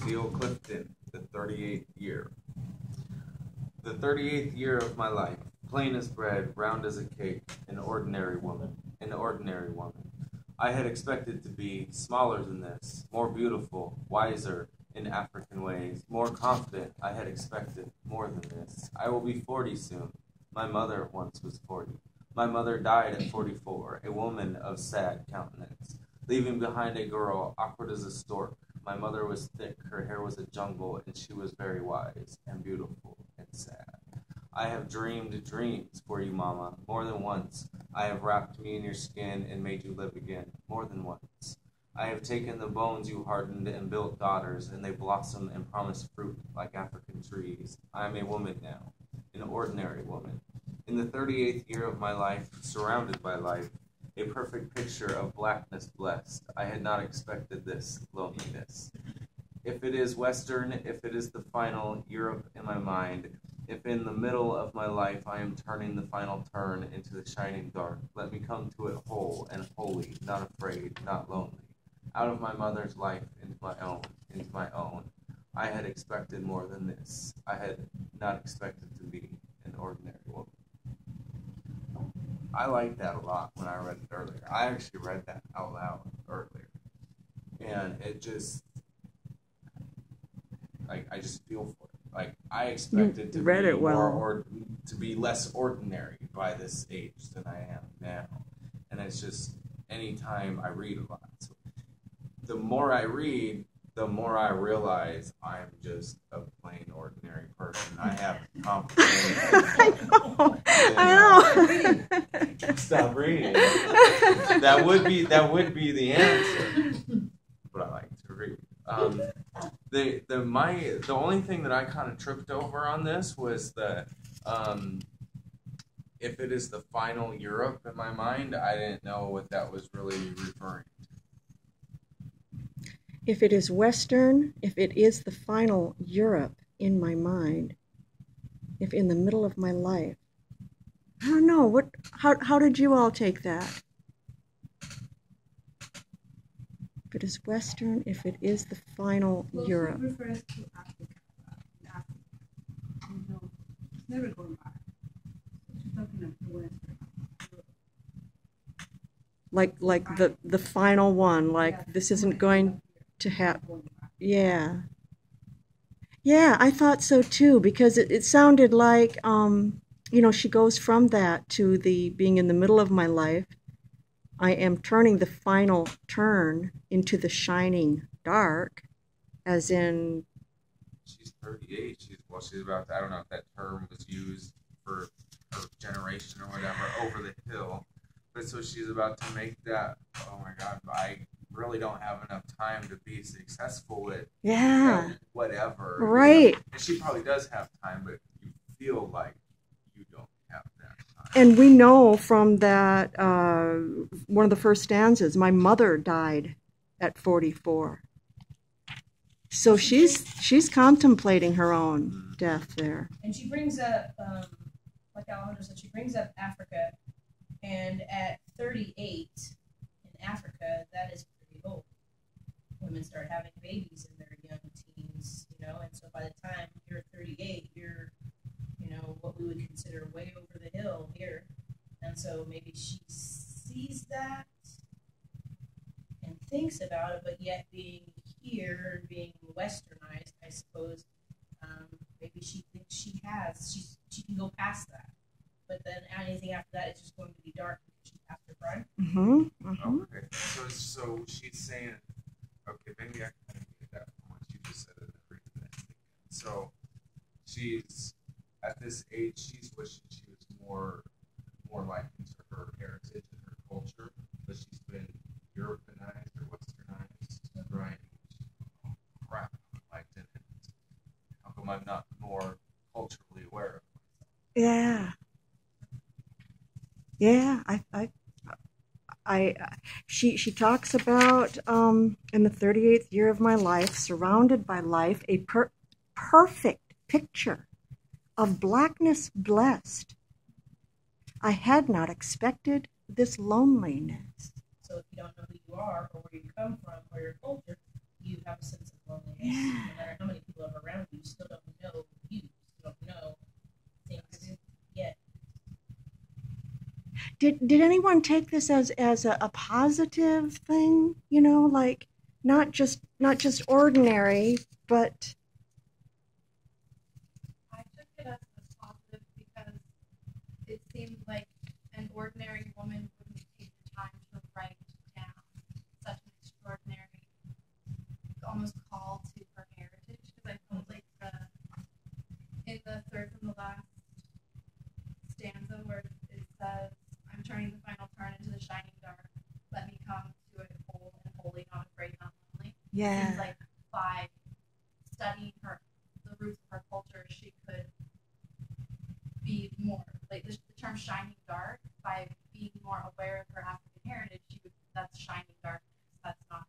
Theo Clifton, the 38th year. The 38th year of my life, plain as bread, round as a cake, an ordinary woman. I had expected to be smaller than this, more beautiful, wiser in African ways, more confident. I had expected more than this. I will be 40 soon. My mother once was 40. My mother died at 44, a woman of sad countenance, leaving behind a girl awkward as a stork. My mother was thick, her hair was a jungle, and she was very wise and beautiful and sad. I have dreamed dreams for you, Mama, more than once. I have wrapped me in your skin and made you live again, more than once. I have taken the bones you hardened and built daughters, and they blossom and promise fruit like African trees. I am a woman now, an ordinary woman. In the 38th year of my life, surrounded by life, a perfect picture of blackness blessed. I had not expected this loneliness. If it is Western, if it is the final Europe in my mind, if in the middle of my life I am turning the final turn into the shining dark, let me come to it whole and holy, not afraid, not lonely. Out of my mother's life into my own. I had expected more than this. I had not expected to be an ordinary woman. I liked that a lot when I read it earlier. I actually read that out loud earlier. And it just, I just feel for it. Like, I expected to be more or to be less ordinary by this age than I am now. And it's just, anytime I read a lot. So the more I read, the more I realize I'm just a plain ordinary person. I have complicated. I know. Stop reading. That would be the answer. But I like to read. The only thing that I kind of tripped over on this was that if it is the final Europe in my mind, I didn't know what that was really referring to. If it is Western, if it is the final Europe in my mind, if in the middle of my life, I don't know, how did you all take that? If it is Western, if it is the final Europe. She refers to Africa. It's never going back. She's talking of the Western. Like the final one, like this isn't going to happen. Yeah. Yeah, I thought so too, because it sounded like, she goes from that to the being in the middle of my life. I am turning the final turn into the shining dark, as in... She's 38. She's about to, I don't know if that term was used for her generation or whatever, over the hill. But so she's about to make that, oh my God, I really don't have enough time to be successful with whatever. Right. And she probably does have time, but you feel like you don't have that time. And we know from that, one of the first stanzas, my mother died at 44. So she's contemplating her own death there. And she brings up, like Alejandro said, she brings up Africa. And at 38 in Africa, that is pretty old. Women start having babies in their young teens, and so by the time you're 38, you're, what we would consider way over the hill here. And so maybe she sees that and thinks about it, but yet being here and being westernized, I suppose, maybe she thinks she can go past that. But then anything after that is just going to be dark because she's past her prime. Mm-hmm. Mm-hmm. Okay. So she's saying, okay, maybe I can get that from what you just said in the previous. So she's at this age, she's wishing she was more like into her heritage and her culture, but she's been Europeanized or Westernized, right? Oh, crap, I didn't. How come I'm not more culturally aware of myself? Yeah. Yeah, she talks about in the 38th year of my life, surrounded by life, a perfect picture of blackness blessed. I had not expected this loneliness. So if you don't know who you are or where you come from or your culture, you have a sense of loneliness. Yeah. No matter how many people are around you, you still don't know you. You don't know things yet. Did anyone take this as a positive thing? You know, like not just ordinary, but I took it as a positive because it seemed like an ordinary woman wouldn't take the time to write down such an extraordinary, almost call to her heritage. Because I felt like in the third from the last stanza where it says, "I'm turning the final turn into the shining dark. Let me come to it whole and holy, not afraid, not lonely." It yeah, seems like by studying the roots of her culture, she could be more like the term "shining dark." By being more aware of her African heritage, that's shining darkness. That's not.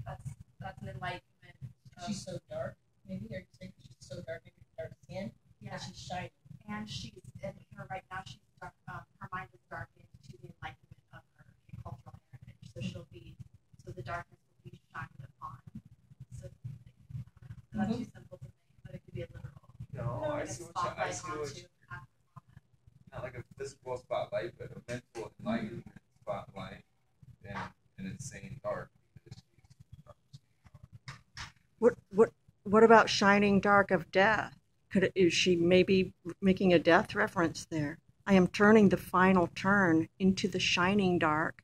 That's an enlightenment. She's so dark. Maybe they're saying she's so dark, maybe dark skin. Yeah, But she's shining. and her right now. She's dark. Her mind is darkened to the enlightenment of her cultural heritage. So the darkness will be shined upon. So that's too simple to think, but it could be a literal. No, I Like a see what spotlight you, onto Africa. not like a physical spotlight, but a mental enlightenment spotlight, and it's saying dark because what about shining dark of death? Is she maybe making a death reference there? I am turning the final turn into the shining dark.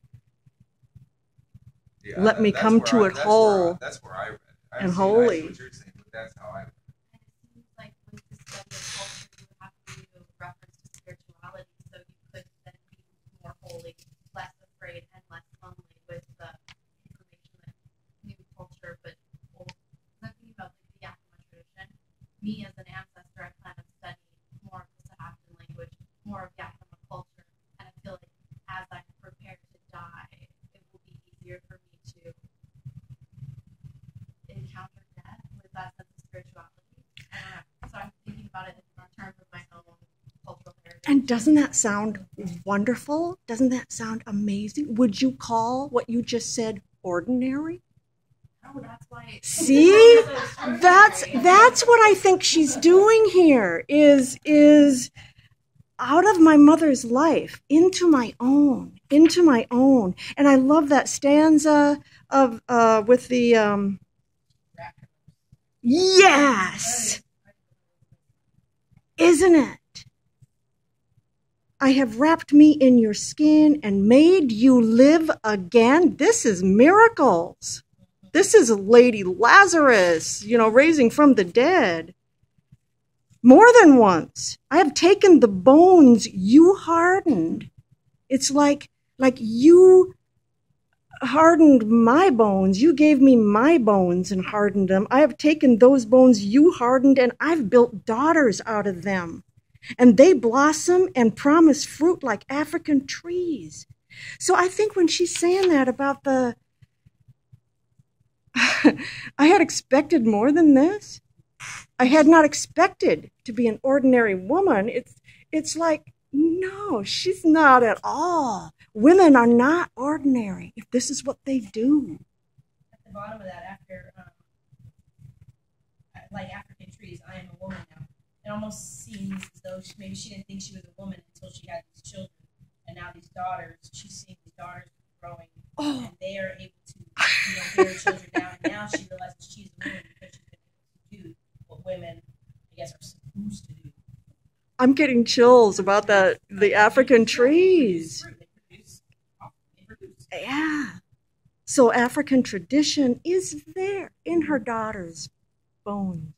yeah, Let me that's come where to it whole That's where I read it. I and see, holy. I see what you're saying, but that's how I read it. And it seems like with the study of culture, you would have to do reference to spirituality, so you could then be more holy, less afraid, and less lonely with the information that new culture, but old. Because I'm thinking about like, the Yakima tradition. Me as an ancestor, I plan on studying more of the Sahaftun language, more of Yakima culture, and I feel like as I prepare to die, it will be easier for me to encounter death with that sense of spirituality. I don't know. So I'm thinking about it in terms of my own cultural heritage. And doesn't that sound wonderful? Doesn't that sound amazing? Would you call what you just said ordinary? Oh, that's why. See? That's what I think she's doing here is out of my mother's life into my own. And I love that stanza of with the yes. Isn't it? I have wrapped me in your skin and made you live again. This is miracles. This is Lady Lazarus, raising from the dead. More than once, I have taken the bones you hardened. It's like you hardened my bones. You gave me my bones and hardened them. I have taken those bones you hardened, and I've built daughters out of them. And they blossom and promise fruit like African trees. So I think when she's saying that about the I had expected more than this. I had not expected to be an ordinary woman. It's like, no, she's not at all. Women are not ordinary if this is what they do. At the bottom of that, after like African trees, I am a woman now. It almost seems as though maybe she didn't think she was a woman until she had these children, and now these daughters. She's seeing these daughters growing, and they are able to, bear children now. And now she realizes she's a woman because she's been able to do what women, I guess, are supposed to do. I'm getting chills about the African trees. They produce. Yeah. So African tradition is there in her daughter's bones.